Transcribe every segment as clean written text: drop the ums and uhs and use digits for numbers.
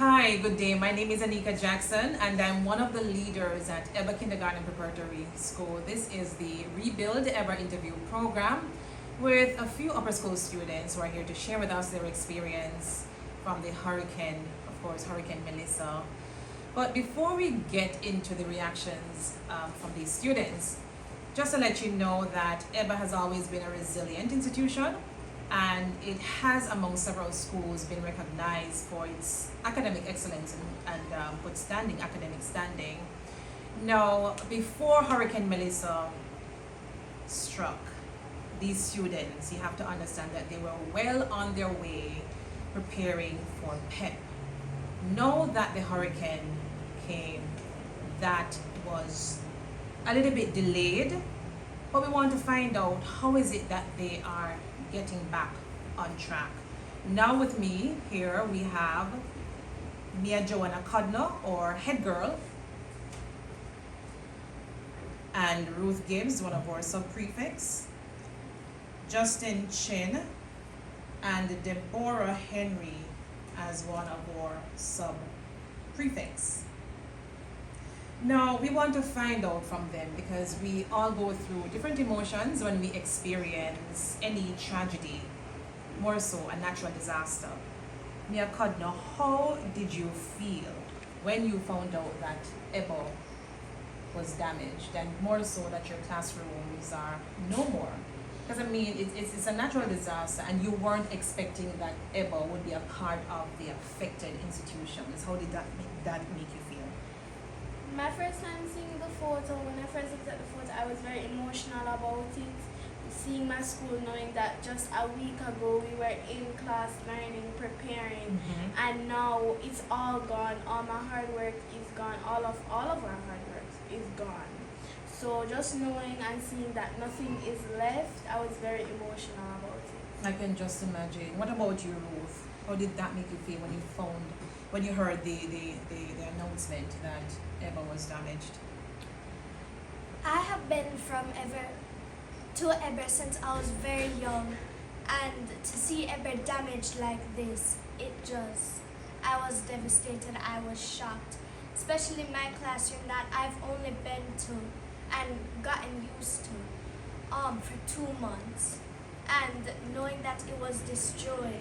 Hi, good day. My name is Anika Jackson, and I'm one of the leaders at Eber Kindergarten Preparatory School. This is the Rebuild Eber interview program with a few upper school students who are here to share with us their experience from the hurricane, of course, Hurricane Melissa. But before we get into the reactions from these students, just to let you know that Eber has always been a resilient institution, and it has, among several schools, been recognized for its academic excellence and good standing, academic standing. Now, before Hurricane Melissa struck, these students, you have to understand that they were well on their way preparing for PEP. Know that the hurricane came, that was a little bit delayed, but we want to find out how is it that they are getting back on track. Now with me here we have Mia Joanna Cudner, or Head Girl, and Ruth Gibbs, one of our sub-prefects, Justin Chin, and Deborah Henry as one of our sub-prefects. Now, we want to find out from them because we all go through different emotions when we experience any tragedy, more so a natural disaster. Mia Cudner, how did you feel when you found out that Eber was damaged, and more so that your classrooms are no more? Because I mean, it's a natural disaster, and you weren't expecting that Eber would be a part of the affected institutions. How did that make you feel? My first time seeing the photo, when I first looked at the photo, I was very emotional about it. Seeing my school, knowing that just a week ago we were in class learning, preparing, and now it's all gone. All my hard work is gone. All of our hard work is gone. So just knowing and seeing that nothing is left, I was very emotional about it. I can just imagine. What about you, Ruth? How did that make you feel when you heard the announcement that Eber was damaged? I have been from Eber since I was very young, and to see Eber damaged like this, I was devastated, I was shocked. Especially my classroom that I've only been to and gotten used to for 2 months. And knowing that it was destroyed,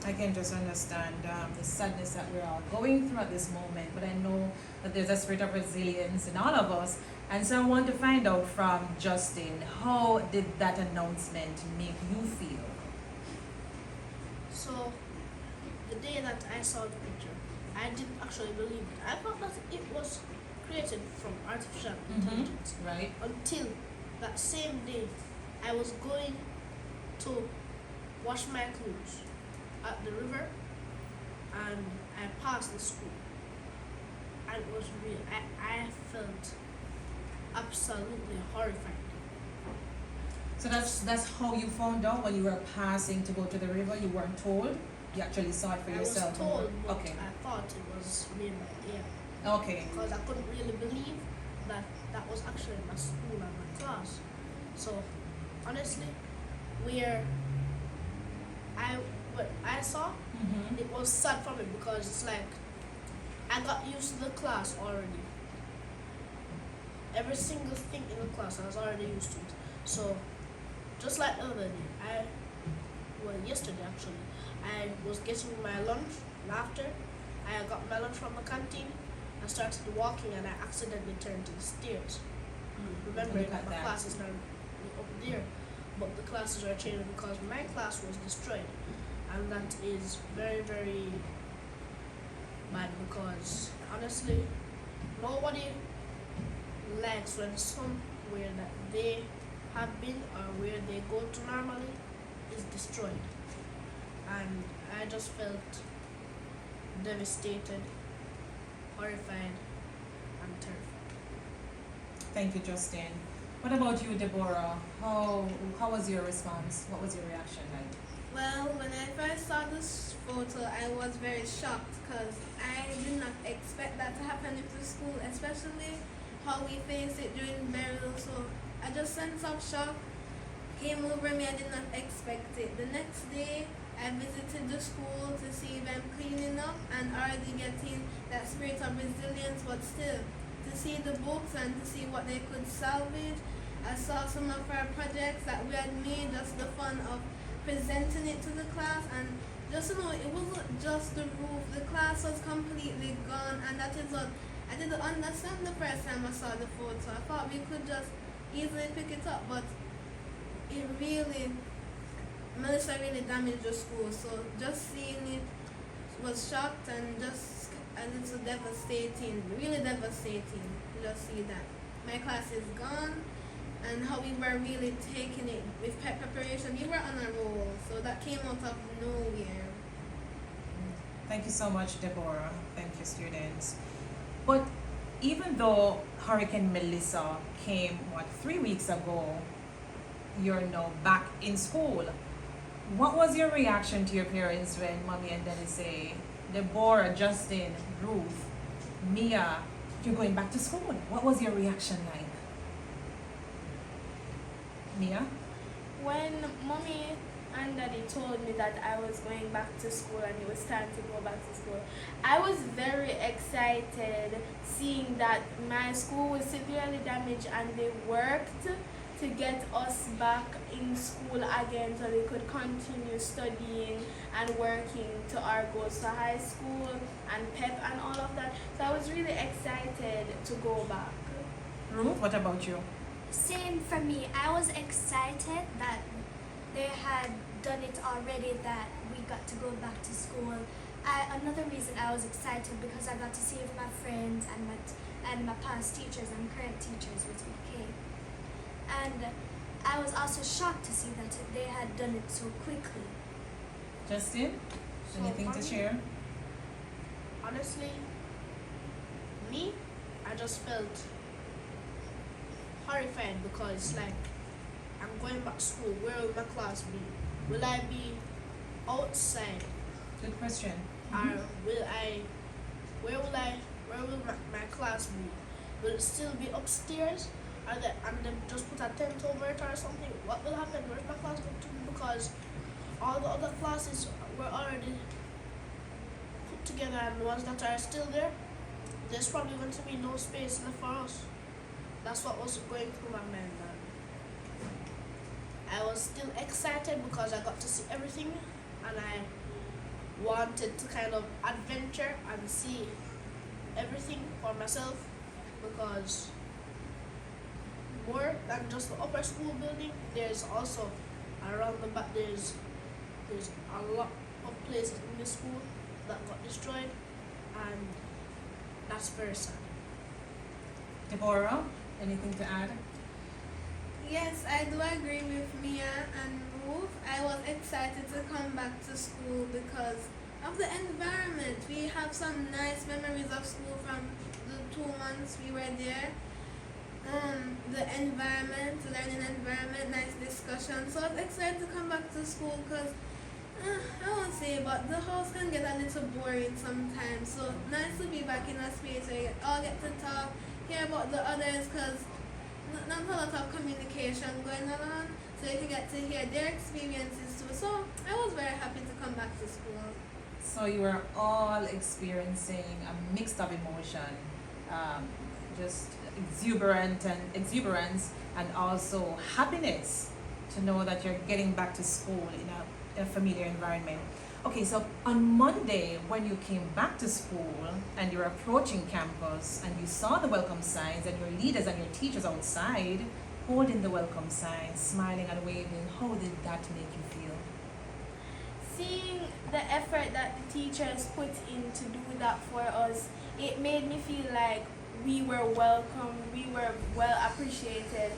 I can just understand the sadness that we're all going through at this moment, but I know that there's a spirit of resilience in all of us. And so I want to find out from Justin, how did that announcement make you feel? So, the day that I saw the picture, I didn't actually believe it. I thought that it was created from artificial intelligence. Right. Until that same day, I was going to wash my clothes at the river, and I passed the school, and it was real. I felt absolutely horrified. So that's how you found out when you were passing to go to the river? You weren't told? You actually saw it for yourself? I was told, but okay. I thought it was made by AI. Okay. Because I couldn't really believe that that was actually my school and my class. So honestly, what I saw, it was sad for me because it's like I got used to the class already. Every single thing in the class I was already used to it. So just like the other day, yesterday actually, I was getting my lunch, and after I got my lunch from the canteen, I started walking and I accidentally turned to the stairs. Remembering that my class is now up there, but the classes are changing because my class was destroyed, and that is very, very bad because honestly, nobody likes when somewhere that they have been or where they go to normally is destroyed, and I just felt devastated, horrified, and terrified. Thank you, Justin. What about you, Deborah? How was your response? What was your reaction like? Well, when I first saw this photo, I was very shocked because I did not expect that to happen in the school, especially how we faced it during burial. So I just sense of shock came over me. I did not expect it. The next day, I visited the school to see them cleaning up and already getting that spirit of resilience, but still, to see the books and to see what they could salvage. I saw some of our projects that we had made, just the fun of presenting it to the class, and just it wasn't just the roof, the class was completely gone, and that is what I didn't understand the first time I saw the photo. I thought we could just easily pick it up, but it really, Melissa really damaged the school, so just seeing it was shocked and just a little devastating, really devastating to just see that my class is gone and how we were really taking it with preparation. We were on a roll, so that came out of nowhere. Thank you so much, Deborah. Thank you, students. But even though Hurricane Melissa came, 3 weeks ago, you're now back in school. What was your reaction to your parents when Mommy and Daddy say, Deborah, Justin, Ruth, Mia, you're going back to school? What was your reaction like? Mia? When Mommy and Daddy told me that I was going back to school and it was time to go back to school, I was very excited seeing that my school was severely damaged and they worked to get us back in school again so they could continue studying and working to our goals for high school and PEP and all of that. So I was really excited to go back. Ruth, what about you? Same for me. I was excited that they had done it already, that we got to go back to school. Another reason I was excited because I got to see my friends and my past teachers and current teachers, which came. And I was also shocked to see that they had done it so quickly. Justin, So anything for to me, share? Honestly, me, I just felt horrified because like I'm going back to school. Where will my class be? Will I be outside Good question. or where will my class be? Will it still be upstairs? And then just put a tent over it or something? What will happen? Where's my class going to be? Because all the other classes were already put together, and the ones that are still there, there's probably going to be no space left for us. That's what was going through my mind. And I was still excited because I got to see everything, and I wanted to kind of adventure and see everything for myself, because more than just the upper school building, there's also around the back there's a lot of places in the school that got destroyed, and that's very sad. Deborah, anything to add? Yes, I do agree with Mia and Ruth. I was excited to come back to school because of the environment. We have some nice memories of school from the 2 months we were there. The environment, learning environment, nice discussion. So I was excited to come back to school because I won't say, but the house can get a little boring sometimes. So nice to be back in a space where you all get to talk, hear about the others, because not a lot of communication going on. So you can get to hear their experiences too. So I was very happy to come back to school. So you were all experiencing a mix of emotion, just exuberance and also happiness to know that you're getting back to school in a familiar environment. Okay, so on Monday when you came back to school and you're approaching campus and you saw the welcome signs and your leaders and your teachers outside holding the welcome signs, smiling and waving, how did that make you feel? Seeing the effort that the teachers put in to do that for us, it made me feel like we were welcome, we were well appreciated,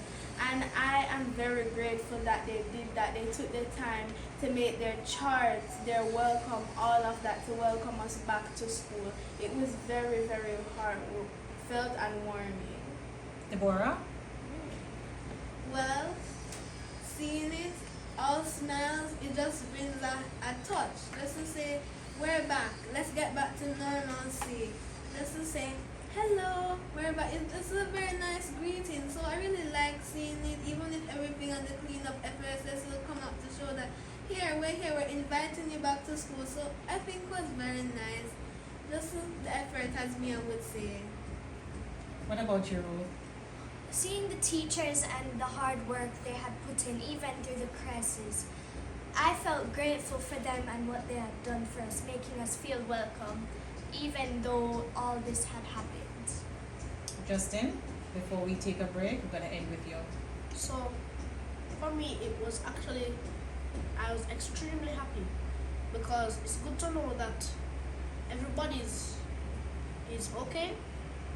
and I am very grateful that they did that. They took the time to make their charts, their welcome, all of that to welcome us back to school. It was very, very heartfelt and warming. Deborah? Well, seeing it, all smiles, it just brings a touch. Let's just say, we're back. Let's get back to normalcy. Let's just say, hello, we're back. It's a very nice greeting. So I really like seeing it, even if everything on the cleanup efforts, let's still come up to show that, we're inviting you back to school. So I think it was very nice. Just the effort, as Mia would say. What about you, Ruth? Seeing the teachers and the hard work they had put in, even through the crisis, I felt grateful for them and what they had done for us, making us feel welcome, even though all this had happened. Justin, before we take a break, we're going to end with you. So, for me, it was actually, I was extremely happy because it's good to know that everybody is okay.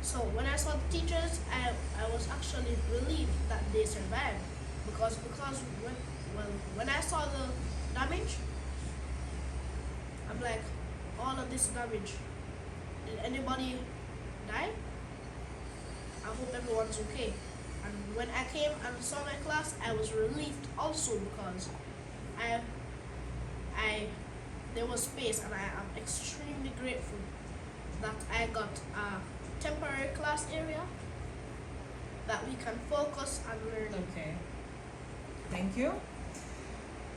So when I saw the teachers, I was actually relieved that they survived because when I saw the damage, I'm like, all of this damage, did anybody die? I hope everyone's okay. And when I came and saw my class, I was relieved also because there was space, and I am extremely grateful that I got a temporary class area that we can focus and learn. Okay. Thank you.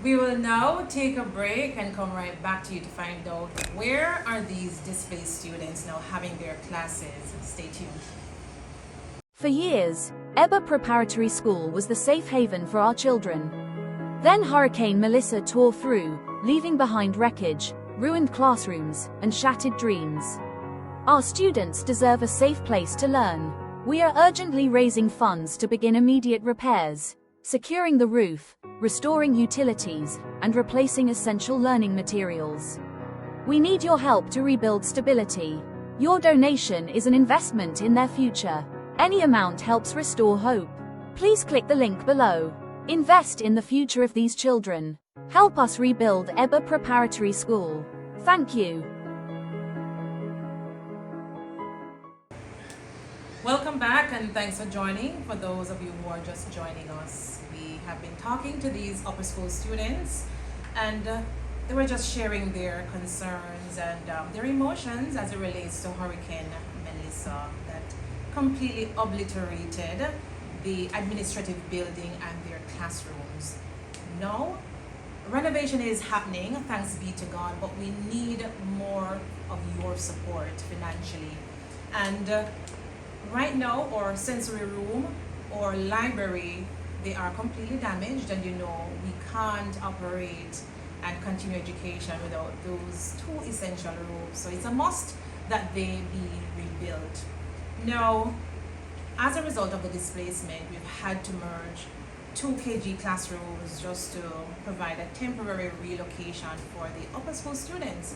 We will now take a break and come right back to you to find out where are these displaced students now having their classes. Stay tuned. For years, Eber Preparatory School was the safe haven for our children. Then Hurricane Melissa tore through, leaving behind wreckage, ruined classrooms, and shattered dreams. Our students deserve a safe place to learn. We are urgently raising funds to begin immediate repairs, securing the roof, restoring utilities, and replacing essential learning materials. We need your help to rebuild stability. Your donation is an investment in their future. Any amount helps restore hope. Please click the link below. Invest in the future of these children. Help us rebuild Eber Preparatory School. Thank you. Welcome back and thanks for joining. For those of you who are just joining us, we have been talking to these upper school students, and they were just sharing their concerns and their emotions as it relates to Hurricane Melissa that completely obliterated the administrative building and their classrooms. Now, renovation is happening, thanks be to God, but we need more of your support financially. And right now, our sensory room or library, they are completely damaged, and we can't operate and continue education without those two essential rooms. So it's a must that they be rebuilt. Now, as a result of the displacement, we've had to merge 2 kg classrooms just to provide a temporary relocation for the upper school students.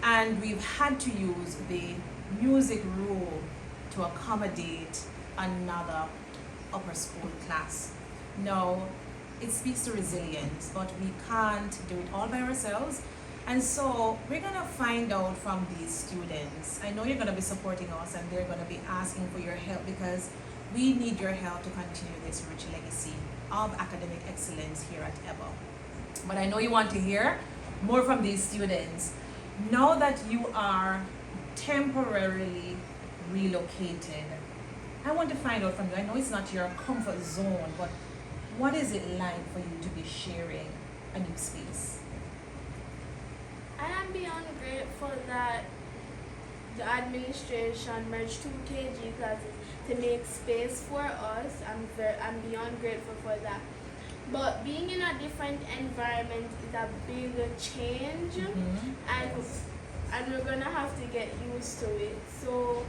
And we've had to use the music room to accommodate another upper school class. Now, it speaks to resilience, but we can't do it all by ourselves. And so we're gonna find out from these students. I know you're gonna be supporting us and they're gonna be asking for your help because we need your help to continue this rich legacy of academic excellence here at Eber. But I know you want to hear more from these students. Now that you are temporarily relocated, I want to find out from you. I know it's not your comfort zone, but what is it like for you to be sharing a new space? I am beyond grateful that the administration merged 2 kg classes to make space for us. I'm beyond grateful for that. But being in a different environment is a big change, and we're gonna have to get used to it. So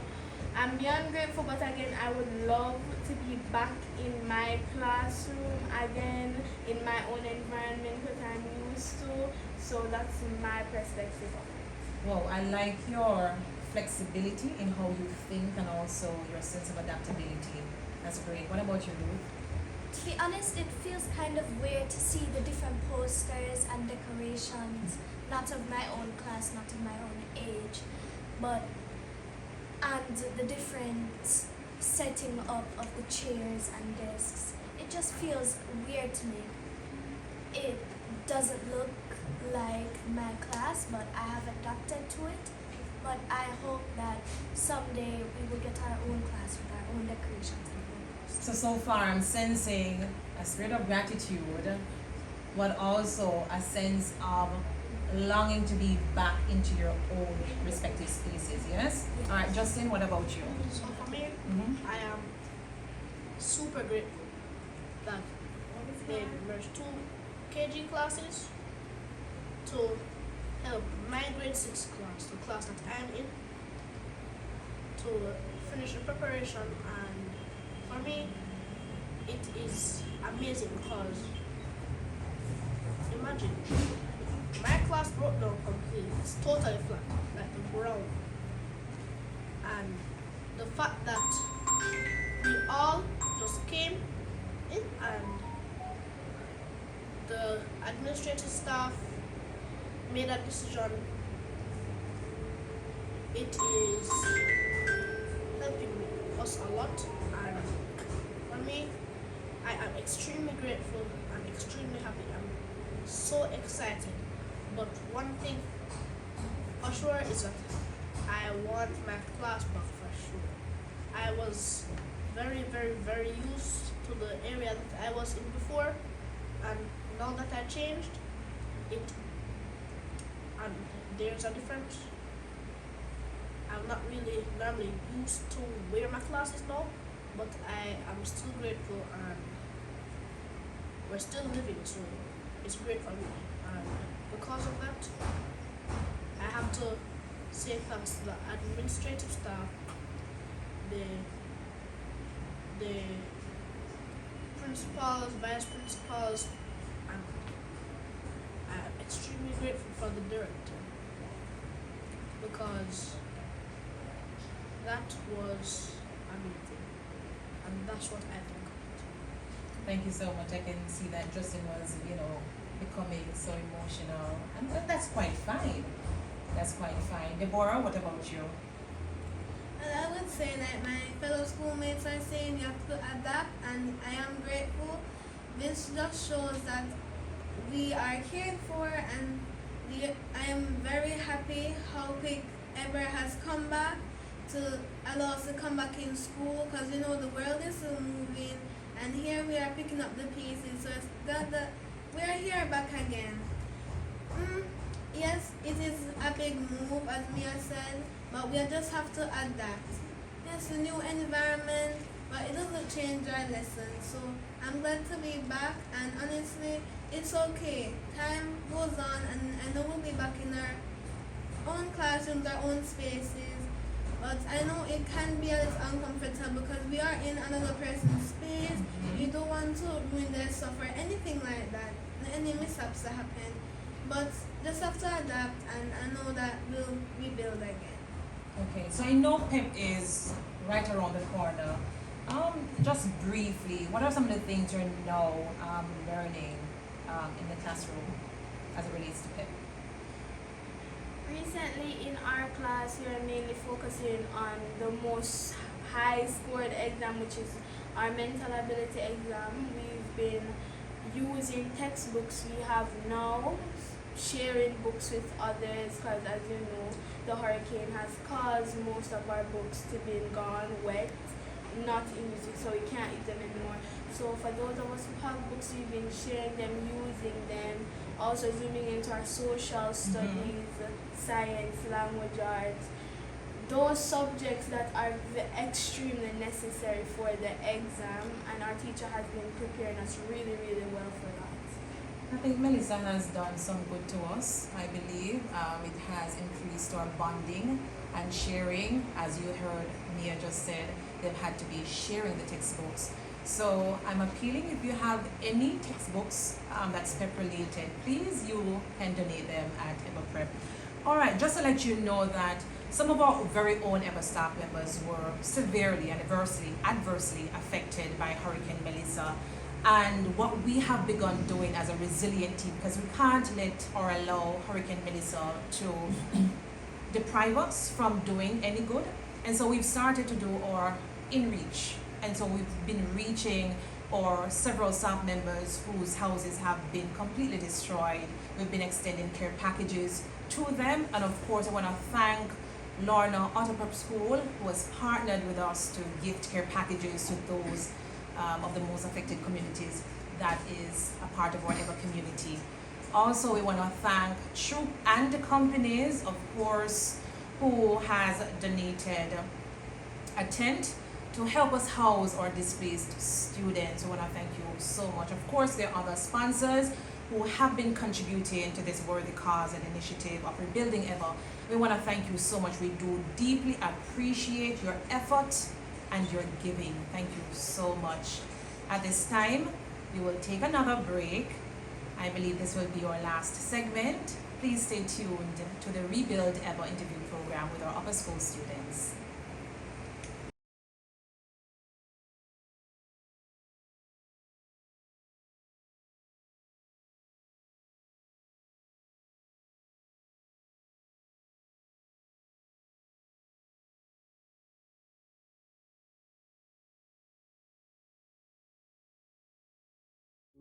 I'm beyond grateful, but again, I would love to be back in my classroom again, in my own environment that I'm used to. So that's my perspective of it. Well, I like your flexibility in how you think and also your sense of adaptability. That's great. What about you, Ruth? To be honest, it feels kind of weird to see the different posters and decorations, not of my own class, not of my own age, and the different setting up of the chairs and desks. It just feels weird to me. It doesn't look like my class, but I have adapted to it. But I hope that someday we will get our own class with our own decorations and own posters. So far I'm sensing a spirit of gratitude but also a sense of longing to be back into your own respective spaces. Yes? All right, Justin, what about you? So for me, I am super grateful that they merged two KG classes to help my grade 6 class, the class that I'm in, to finish the preparation. And for me, it is amazing because imagine my class broke down completely. It's totally flat, like the ground. And the fact that we all just came in and the administrative staff made a decision, it is helping us a lot. And for me, I am extremely grateful and extremely happy. I'm so excited. But one thing for sure is that I want my class back for sure. I was very, very, very used to the area that I was in before, and now that I changed it, and there's a difference. I'm not really normally used to where my class is now, but I am still grateful, and we're still living, so it's great for me. And because of that, I have to say thanks to the administrative staff, the principals, vice principals, and I'm extremely grateful for the director, because that was amazing, and that's what I think of it. Thank you so much. I can see that Justin was, becoming so emotional, and that's quite fine. That's quite fine. Deborah, what about you? And I would say that my fellow schoolmates are saying you have to adapt, and I am grateful. This just shows that we are cared for, and I am very happy how quick Eber has come back to allow us to come back in school, because the world is still moving, and here we are picking up the pieces. So it's glad that we are here back again. Yes, it is a big move, as Mia said, but we just have to adapt. Yes, a new environment, but it doesn't change our lessons. So I'm glad to be back, and honestly, it's okay. Time goes on, and I know we'll be back in our own classrooms, our own spaces, but I know it can be a little uncomfortable because we are in another person's space. You don't want to ruin their stuff or anything like that, any mishaps that happen. But just have to adapt, and I know that we'll rebuild again. Okay, so I know PEP is right around the corner. Just briefly, what are some of the things you're now learning in the classroom as it relates to PEP? Recently in our class, we are mainly focusing on the most high-scored exam, which is our mental ability exam. We've been using textbooks we have now, sharing books with others, because as you know, the hurricane has caused most of our books to be gone wet, not in use, so we can't use them anymore. So for those of us who have books, we've been sharing them, using them, also zooming into our social studies, science, language arts, those subjects that are extremely necessary for the exam, and our teacher has been preparing us really, really well for that. I think Melissa has done some good to us, I believe. It has increased our bonding and sharing. As you heard Mia just said, they've had to be sharing the textbooks. So I'm appealing, if you have any textbooks that's PEP related, please you can donate them at Eber Prep. All right, just to let you know that some of our very own Eber staff members were severely and adversely affected by Hurricane Melissa. And what we have begun doing as a resilient team, because we can't let or allow Hurricane Melissa to deprive us from doing any good. And so we've started to do our in-reach. And so we've been reaching our several staff members whose houses have been completely destroyed. We've been extending care packages to them. And of course, I want to thank Lorna Auto Prep School, who has partnered with us to gift care packages to those of the most affected communities. that is a part of our Eber community. Also, we want to thank Troop and the companies, of course, who has donated a tent to help us house our displaced students. We want to thank you so much. Of course, there are other sponsors who have been contributing to this worthy cause and initiative of rebuilding Eber. We want to thank you so much. We do deeply appreciate your effort and your giving. Thank you so much. At this time, we will take another break. I believe this will be our last segment. Please stay tuned to the Rebuild Eber interview program with our upper school students.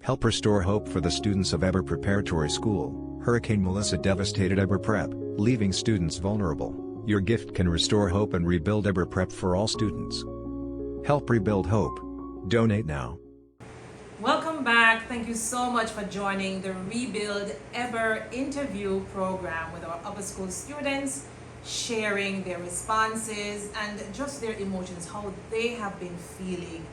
Help restore hope for the students of Eber Preparatory School. Hurricane Melissa devastated Eber Prep, leaving students vulnerable. Your gift can restore hope and rebuild Eber Prep for all students. Help rebuild hope. Donate now. Welcome back. Thank you so much for joining the Rebuild Eber interview program with our upper school students, sharing their responses and just their emotions, how they have been feeling,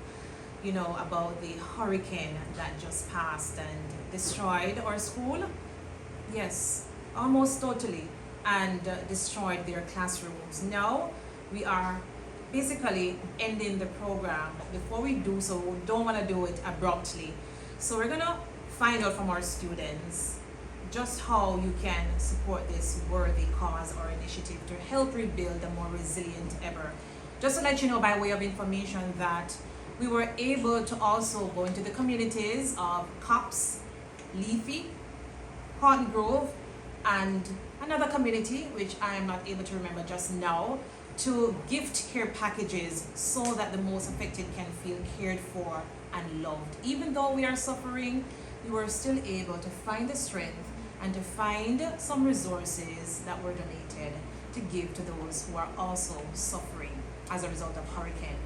about the hurricane that just passed and destroyed our school. Yes, almost totally, and destroyed their classrooms. Now we are basically ending the program. Before we do so, we don't want to do it abruptly. So we're gonna find out from our students just how you can support this worthy cause or initiative to help rebuild a more resilient Eber. Just to let you know by way of information that we were able to also go into the communities of Cops, Leafy, Cotton Grove, and another community which I am not able to remember just now, to gift care packages so that the most affected can feel cared for and loved. Even though we are suffering, we were still able to find the strength and to find some resources that were donated to give to those who are also suffering as a result of Hurricane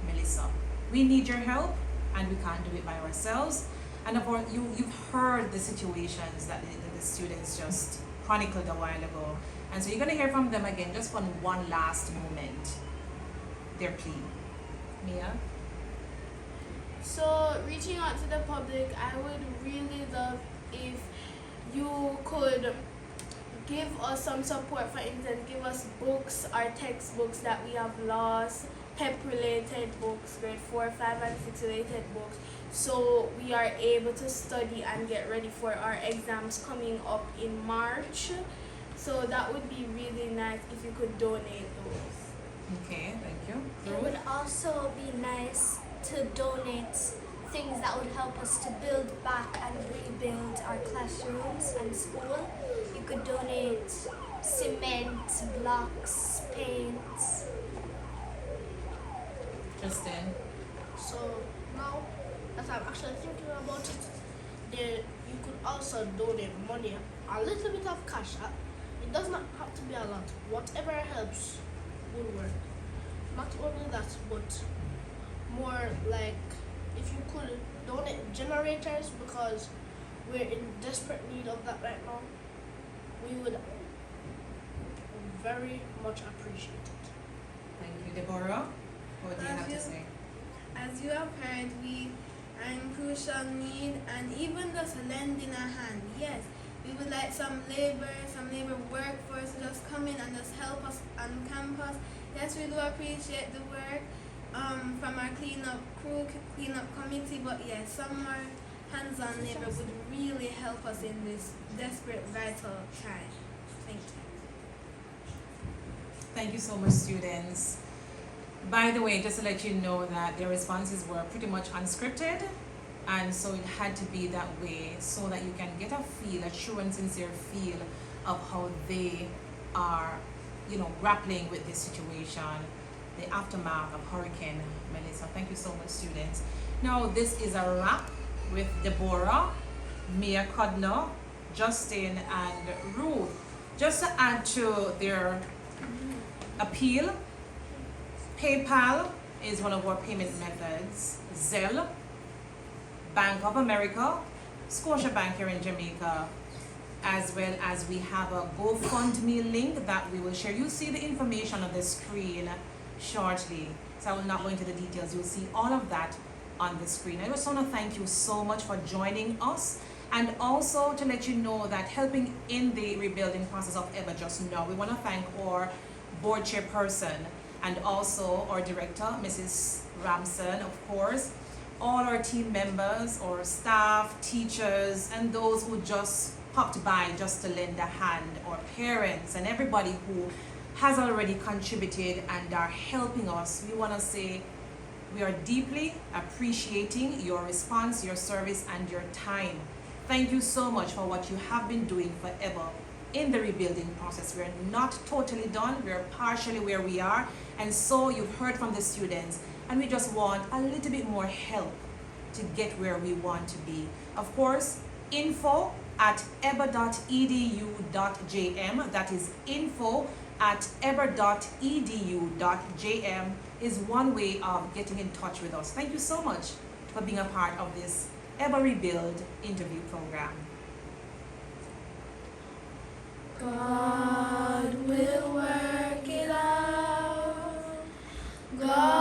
Melissa. We need your help, and we can't do it by ourselves. And of course, you've heard the situations that the students just chronicled a while ago. And so you're going to hear from them again, just for one last moment, their plea. Mia? So, reaching out to the public, I would really love if you could give us some support. For instance, give us books or textbooks that we have lost, PEP-related books, grade 4, 5, and 6 related books, so we are able to study and get ready for our exams coming up in March. So that would be really nice if you could donate those. Okay, thank you. It would also be nice to donate things that would help us to build back and rebuild our classrooms and school. You could donate cement, blocks, paint. Justin? So now that I'm actually thinking about it, there you could also donate money, a little bit of cash. It does not have to be a lot. Whatever helps would work. Not only that, but more like if you could donate generators, because we're in desperate need of that right now, we would very much appreciate it. Thank you. Deborah? What do you have to say? As you have heard, we are in crucial need, and even just lending a hand. Yes, we would like some labor workforce to just come in and just help us on campus. Yes, we do appreciate the work from our cleanup crew, cleanup committee, but yes, some more hands-on labor would really help us in this desperate, vital time. Thank you. Thank you so much, students. By the way, just to let you know that their responses were pretty much unscripted, and so it had to be that way so that you can get a feel, a true and sincere feel of how they are, grappling with this situation, the aftermath of Hurricane Melissa. Thank you so much, students. Now, this is a wrap with Deborah, Mia Cudno, Justin, and Ruth. Just to add to their appeal, PayPal is one of our payment methods. Zelle, Bank of America, Scotiabank here in Jamaica, as well as we have a GoFundMe link that we will share. You'll see the information on the screen shortly, so I will not go into the details. You'll see all of that on the screen. I just want to thank you so much for joining us, and also to let you know that helping in the rebuilding process of Eber just now, we want to thank our board chairperson and also our director, Mrs. Ramson, of course, all our team members, our staff, teachers, and those who just popped by just to lend a hand, our parents, and everybody who has already contributed and are helping us. We want to say we are deeply appreciating your response, your service, and your time. Thank you so much for what you have been doing for Eber in the rebuilding process. We're not totally done, we're partially where we are, and so you've heard from the students, and we just want a little bit more help to get where we want to be. Of course, info@eber.edu.jm, that is info@eber.edu.jm, is one way of getting in touch with us. Thank you so much for being a part of this Eber Rebuild interview program. God will work it out. God